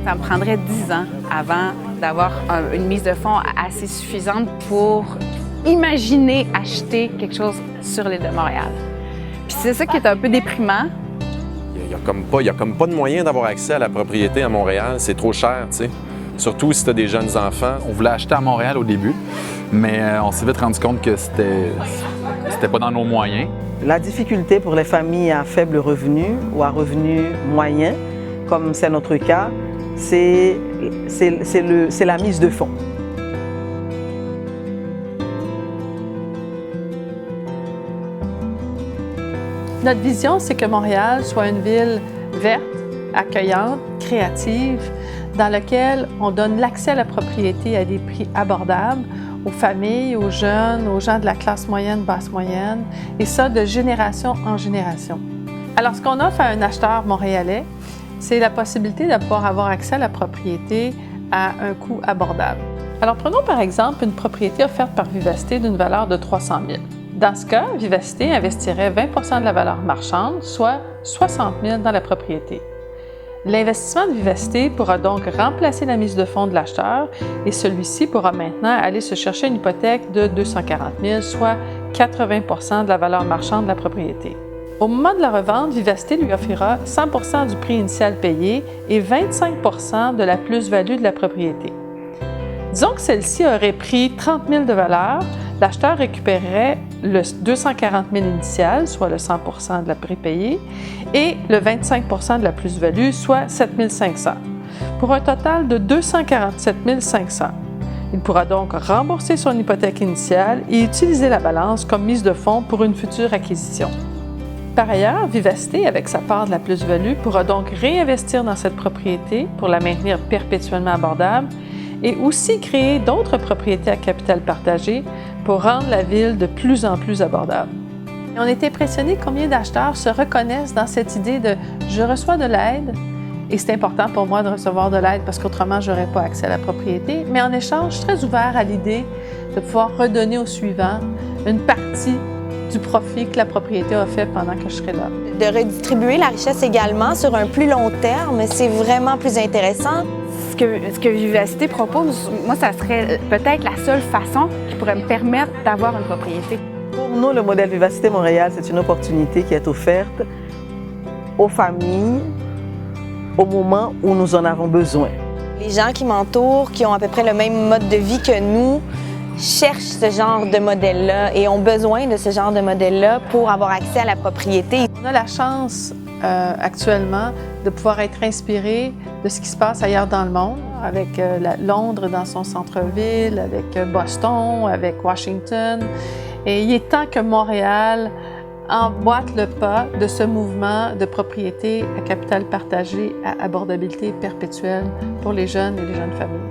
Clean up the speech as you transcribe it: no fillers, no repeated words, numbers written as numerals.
Ça me prendrait 10 ans avant d'avoir une mise de fonds assez suffisante pour imaginer acheter quelque chose sur l'île de Montréal. Puis c'est ça qui est un peu déprimant. Il n'y a comme pas de moyen d'avoir accès à la propriété à Montréal. C'est trop cher, tu sais. Surtout si tu as des jeunes enfants. On voulait acheter à Montréal au début, mais on s'est vite rendu compte que c'était pas dans nos moyens. La difficulté pour les familles à faible revenu ou à revenu moyen, comme c'est notre cas, c'est la mise de fonds. Notre vision, c'est que Montréal soit une ville verte, accueillante, créative, dans laquelle on donne l'accès à la propriété à des prix abordables aux familles, aux jeunes, aux gens de la classe moyenne, basse moyenne, et ça de génération en génération. Alors, ce qu'on offre à un acheteur montréalais, c'est la possibilité de pouvoir avoir accès à la propriété à un coût abordable. Alors, prenons par exemple une propriété offerte par Vivacité d'une valeur de 300 000. Dans ce cas, Vivacité investirait 20 de la valeur marchande, soit 60 000 dans la propriété. L'investissement de Vivacité pourra donc remplacer la mise de fonds de l'acheteur et celui-ci pourra maintenant aller se chercher une hypothèque de 240 000, soit 80 de la valeur marchande de la propriété. Au moment de la revente, Vivacité lui offrira 100 du prix initial payé et 25 de la plus-value de la propriété. Disons que celle-ci aurait pris 30 000 de valeur, l'acheteur récupérerait le 240 000 initial, soit le 100 de la prix payé, et le 25 de la plus-value, soit 7 500, pour un total de 247 500. Il pourra donc rembourser son hypothèque initiale et utiliser la balance comme mise de fonds pour une future acquisition. Par ailleurs, Vivacité, avec sa part de la plus-value, pourra donc réinvestir dans cette propriété pour la maintenir perpétuellement abordable et aussi créer d'autres propriétés à capital partagé pour rendre la ville de plus en plus abordable. Et on est impressionné combien d'acheteurs se reconnaissent dans cette idée de « je reçois de l'aide » et c'est important pour moi de recevoir de l'aide parce qu'autrement je n'aurais pas accès à la propriété, mais en échange, je suis très ouvert à l'idée de pouvoir redonner au suivant une partie du profit que la propriété a fait pendant que je serai là. De redistribuer la richesse également sur un plus long terme, c'est vraiment plus intéressant. Ce que Vivacité propose, moi, ça serait peut-être la seule façon qui pourrait me permettre d'avoir une propriété. Pour nous, le modèle Vivacité Montréal, c'est une opportunité qui est offerte aux familles au moment où nous en avons besoin. Les gens qui m'entourent, qui ont à peu près le même mode de vie que nous, cherchent ce genre de modèle-là et ont besoin de ce genre de modèle-là pour avoir accès à la propriété. On a la chance actuellement de pouvoir être inspiré de ce qui se passe ailleurs dans le monde, avec Londres dans son centre-ville, avec Boston, avec Washington. Et il est temps que Montréal emboîte le pas de ce mouvement de propriété à capital partagé à abordabilité perpétuelle pour les jeunes et les jeunes familles.